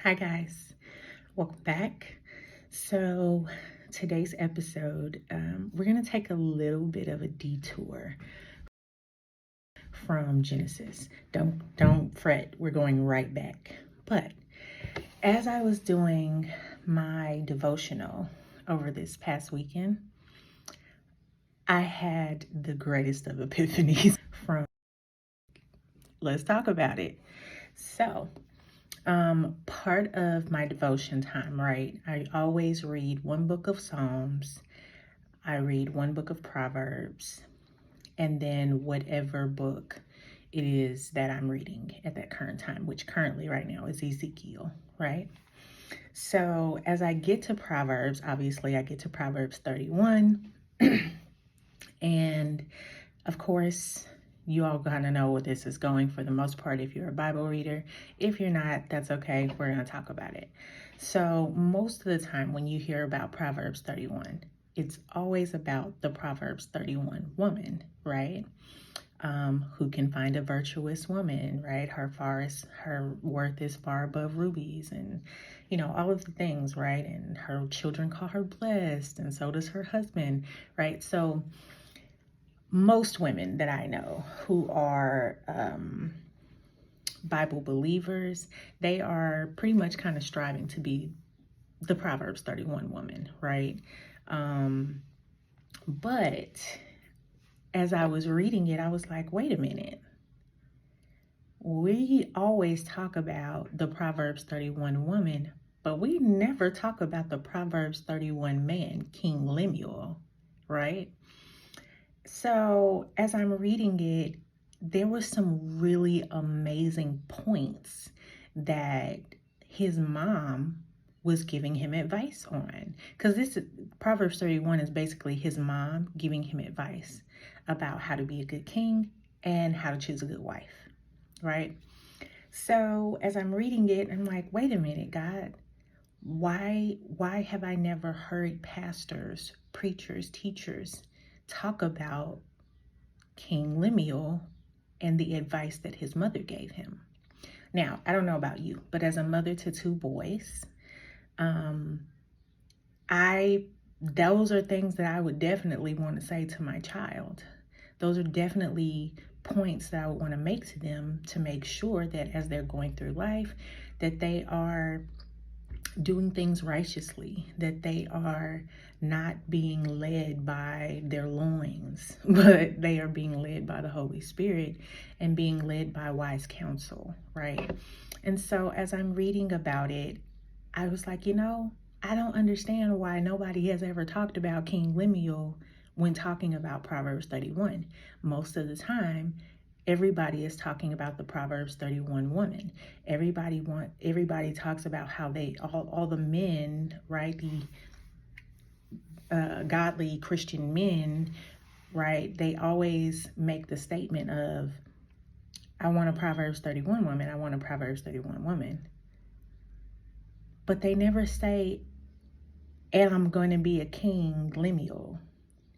Hi guys, welcome back. So today's episode, we're gonna take a little bit of a detour from Genesis. Don't fret, we're going right back. But as I was doing my devotional over this past weekend, I had the greatest of epiphanies from. Let's talk about it. So part of my devotion time, right? I always read one book of Psalms, I read one book of Proverbs, and then whatever book it is that I'm reading at that current time, which currently right now is Ezekiel, right? So as I get to Proverbs, obviously I get to Proverbs 31, and of course, you all kind of know where this is going for the most part if you're a Bible reader. If you're not, that's okay. We're going to talk about it. So most of the time when you hear about Proverbs 31, it's always about the Proverbs 31 woman, right? Who can find a virtuous woman, right? Her worth is far above rubies, and all of the things, right? And her children call her blessed, and so does her husband, right? So most women that I know who are Bible believers, they are pretty much kind of striving to be the Proverbs 31 woman, right? But as I was reading it, I was like, wait a minute. We always talk about the Proverbs 31 woman, but we never talk about the Proverbs 31 man, King Lemuel, right? So as I'm reading it, there were some really amazing points that his mom was giving him advice on. Because this Proverbs 31 is basically his mom giving him advice about how to be a good king and how to choose a good wife, right? So as I'm reading it, I'm like, wait a minute, God, why have I never heard pastors, preachers, teachers talk about King Lemuel and the advice that his mother gave him? Now, I don't know about you, but as a mother to two boys, those are things that I would definitely want to say to my child. Those are definitely points that I would want to make to them to make sure that as they're going through life, that they are doing things righteously, that they are not being led by their loins, but they are being led by the Holy Spirit and being led by wise counsel, right? And so as I'm reading about it, I was like, I don't understand why nobody has ever talked about King Lemuel when talking about Proverbs 31. Most of the time, everybody is talking about the Proverbs 31 woman. Everybody talks about how they all the men, right? The godly Christian men, right? They always make the statement of, I want a Proverbs 31 woman. I want a Proverbs 31 woman. But they never say, and I'm going to be a King Lemuel,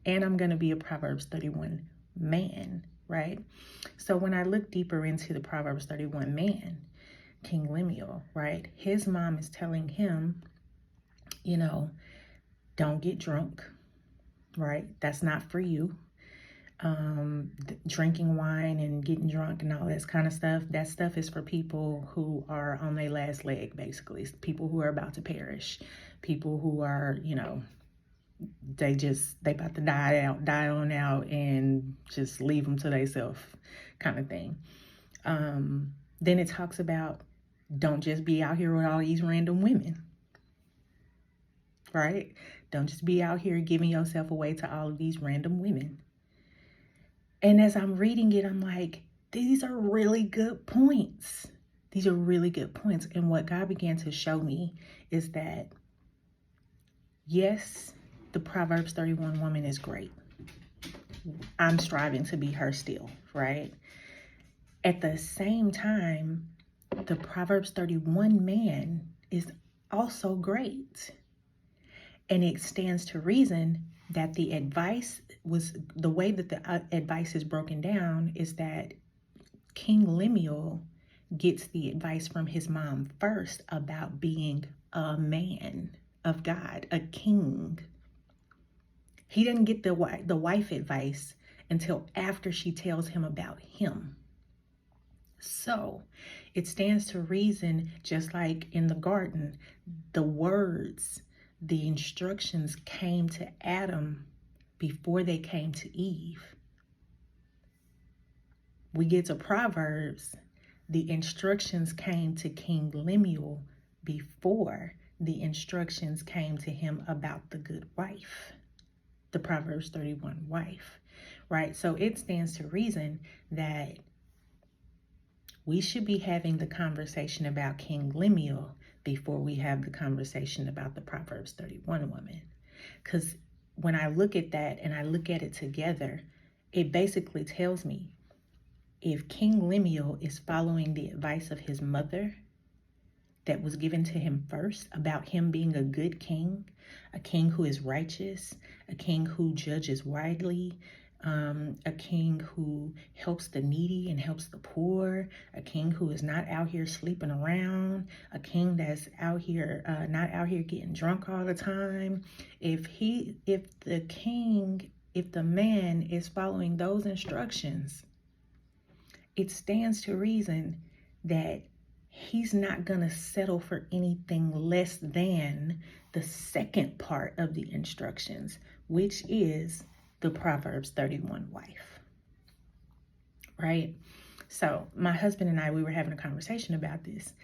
and I'm going to be a Proverbs 31 man, right? So when I look deeper into the Proverbs 31 man, King Lemuel, right? His mom is telling him, don't get drunk, right? That's not for you. Drinking wine and getting drunk and all that kind of stuff, that stuff is for people who are on their last leg, basically. People who are about to perish, people who are, they about to die on out and just leave them to themselves, kind of thing. Then it talks about, don't just be out here with all these random women, right? Don't just be out here giving yourself away to all of these random women. And as I'm reading it, I'm like, these are really good points. These are really good points. And what God began to show me is that, yes, the Proverbs 31 woman is great. I'm striving to be her still, right? At the same time, the Proverbs 31 man is also great. And it stands to reason that the way that the advice is broken down is that King Lemuel gets the advice from his mom first about being a man of God, a king. He doesn't get the wife advice until after she tells him about him. So it stands to reason, just like in the garden, the words, the instructions came to Adam before they came to Eve. We get to Proverbs, the instructions came to King Lemuel before the instructions came to him about the good wife, the Proverbs 31 wife, right? So it stands to reason that we should be having the conversation about King Lemuel before we have the conversation about the Proverbs 31 woman. Because when I look at that and I look at it together, it basically tells me if King Lemuel is following the advice of his mother that was given to him first about him being a good king, a king who is righteous, a king who judges widely, a king who helps the needy and helps the poor, a king who is not out here sleeping around, a king that's out here not out here getting drunk all the time. If the man is following those instructions, it stands to reason that he's not going to settle for anything less than the second part of the instructions, which is the Proverbs 31 wife, right? So my husband and I, we were having a conversation about this,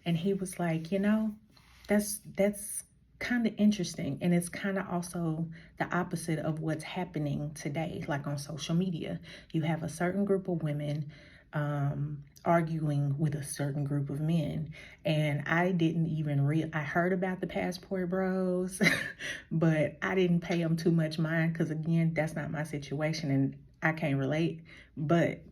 and he was like, that's kind of interesting. And it's kind of also the opposite of what's happening today. Like on social media, you have a certain group of women arguing with a certain group of men. And I didn't even I heard about the passport bros, but I didn't pay them too much mind because, again, that's not my situation and I can't relate. But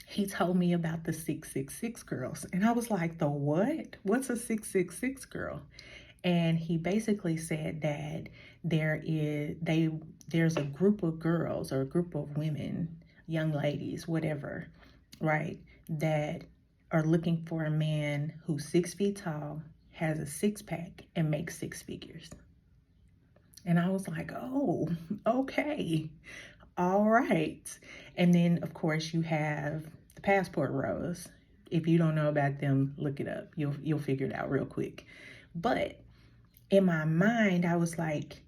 he told me about the 666 girls. And I was like, the what? What's a 666 girl? And he basically said that there's a group of girls or a group of women, young ladies, whatever, right, that are looking for a man who's 6 feet tall, has a six-pack, and makes six figures. And I was like, oh, okay, all right. And then, of course, you have the passport bros. If you don't know about them, look it up. You'll figure it out real quick. But in my mind, I was like,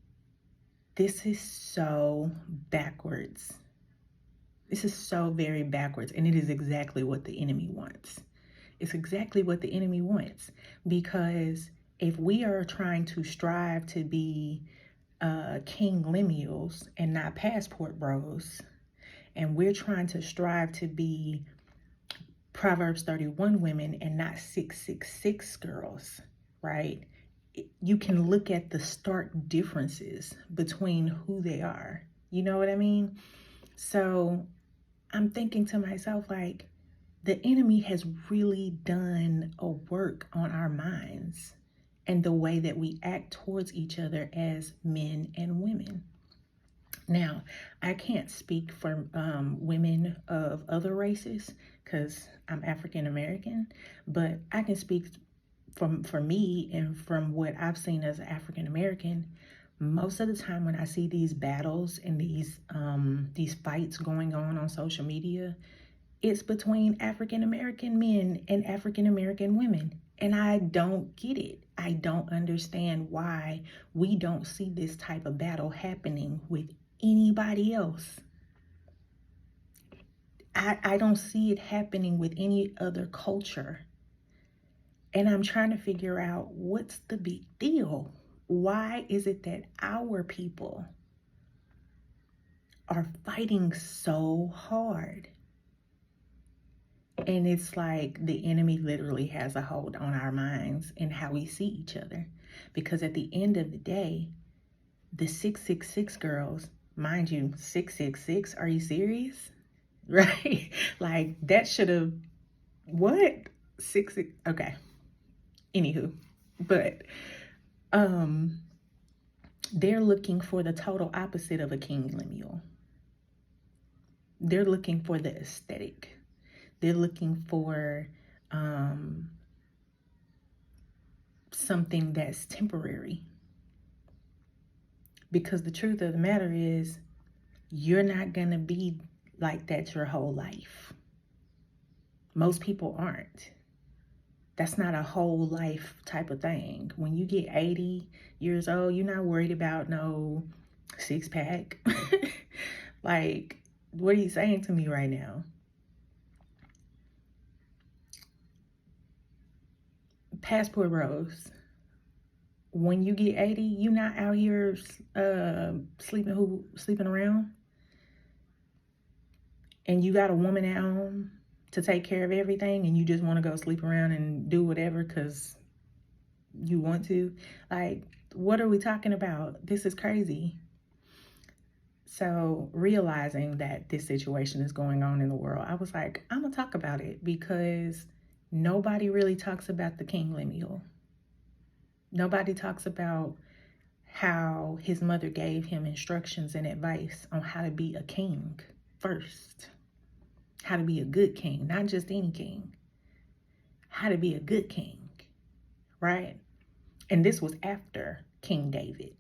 this is so backwards. This is so very backwards, and it is exactly what the enemy wants. It's exactly what the enemy wants, because if we are trying to strive to be King Lemuels and not passport bros, and we're trying to strive to be Proverbs 31 women and not 666 girls, right? You can look at the stark differences between who they are. You know what I mean? So I'm thinking to myself, like, the enemy has really done a work on our minds and the way that we act towards each other as men and women. Now, I can't speak for women of other races because I'm African American, but I can speak for me and from what I've seen as an African American. Most of the time when I see these battles and these fights going on social media, it's between African American men and African American women. And I don't get it. I don't understand why we don't see this type of battle happening with anybody else. I don't see it happening with any other culture. And I'm trying to figure out, what's the big deal? Why is it that our people are fighting so hard? And it's like the enemy literally has a hold on our minds and how we see each other. Because at the end of the day, the 666 girls, mind you, 666, are you serious? Right? Like, that should have, what? Okay. Anywho, but they're looking for the total opposite of a King Lemuel. They're looking for the aesthetic. They're looking for something that's temporary. Because the truth of the matter is, you're not going to be like that your whole life. Most people aren't. That's not a whole life type of thing. When you get 80 years old, you're not worried about no six pack. Like, what are you saying to me right now? Passport bros. When you get 80, you're not out here sleeping around. And you got a woman at home to take care of everything, and you just want to go sleep around and do whatever because you want to. Like, what are we talking about? This is crazy. So realizing that this situation is going on in the world, I was like, I'm gonna talk about it, because nobody really talks about the King Lemuel. Nobody talks about how his mother gave him instructions and advice on how to be a king first. How to be a good king, not just any king. How to be a good king, right? And this was after King David,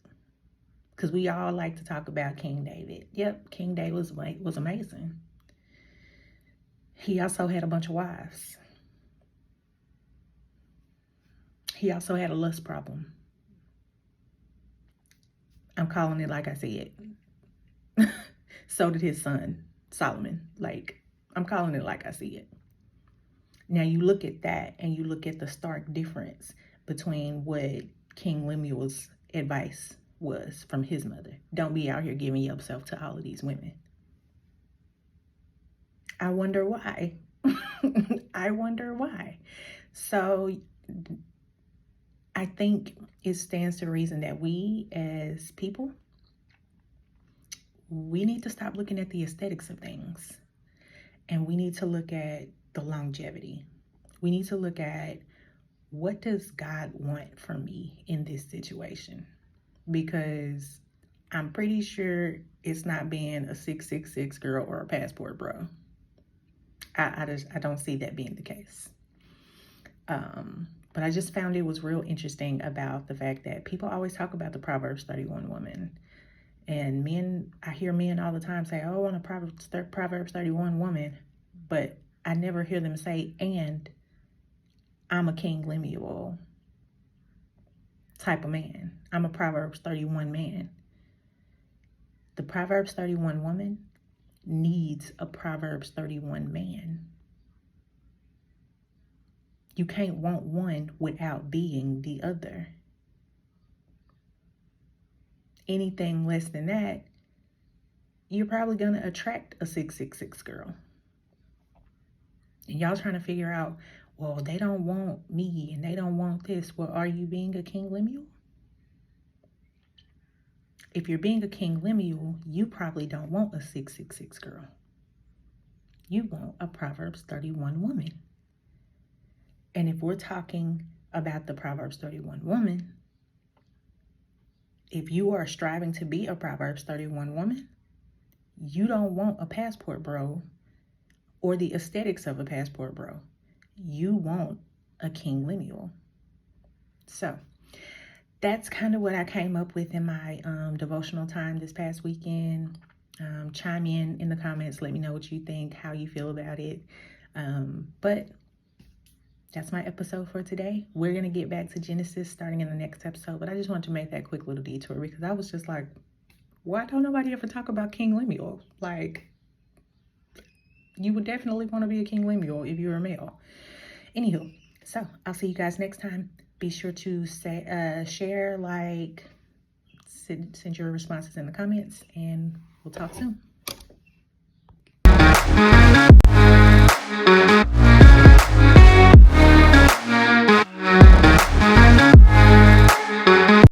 because we all like to talk about King David. Yep, King David was amazing. He also had a bunch of wives. He also had a lust problem. I'm calling it like I see it. So did his son, Solomon. Like, I'm calling it like I see it. Now you look at that and you look at the stark difference between what King Lemuel's advice was from his mother. Don't be out here giving yourself to all of these women. I wonder why. I wonder why. So I think it stands to reason that we as people, we need to stop looking at the aesthetics of things, and we need to look at the longevity. We need to look at, what does God want from me in this situation? Because I'm pretty sure it's not being a 666 girl or a passport bro. I don't see that being the case. But I just found it was real interesting about the fact that people always talk about the Proverbs 31 woman. And men, I hear men all the time say, oh, I want a Proverbs 31 woman. But I never hear them say, and I'm a King Lemuel type of man. I'm a Proverbs 31 man. The Proverbs 31 woman needs a Proverbs 31 man. You can't want one without being the other. Anything less than that, you're probably going to attract a 666 girl. And y'all trying to figure out, well, they don't want me and they don't want this. Well, are you being a King Lemuel? If you're being a King Lemuel, you probably don't want a 666 girl. You want a Proverbs 31 woman. And if we're talking about the Proverbs 31 woman, if you are striving to be a Proverbs 31 woman, you don't want a passport bro or the aesthetics of a passport bro. You want a King Lemuel. So that's kind of what I came up with in my devotional time this past weekend. Chime in the comments. Let me know what you think, how you feel about it. But that's my episode for today. We're going to get back to Genesis starting in the next episode. But I just wanted to make that quick little detour, because I was just like, why don't nobody ever talk about King Lemuel? Like, you would definitely want to be a King Lemuel if you're a male. Anywho, so I'll see you guys next time. Be sure to share, like, send your responses in the comments, and we'll talk soon.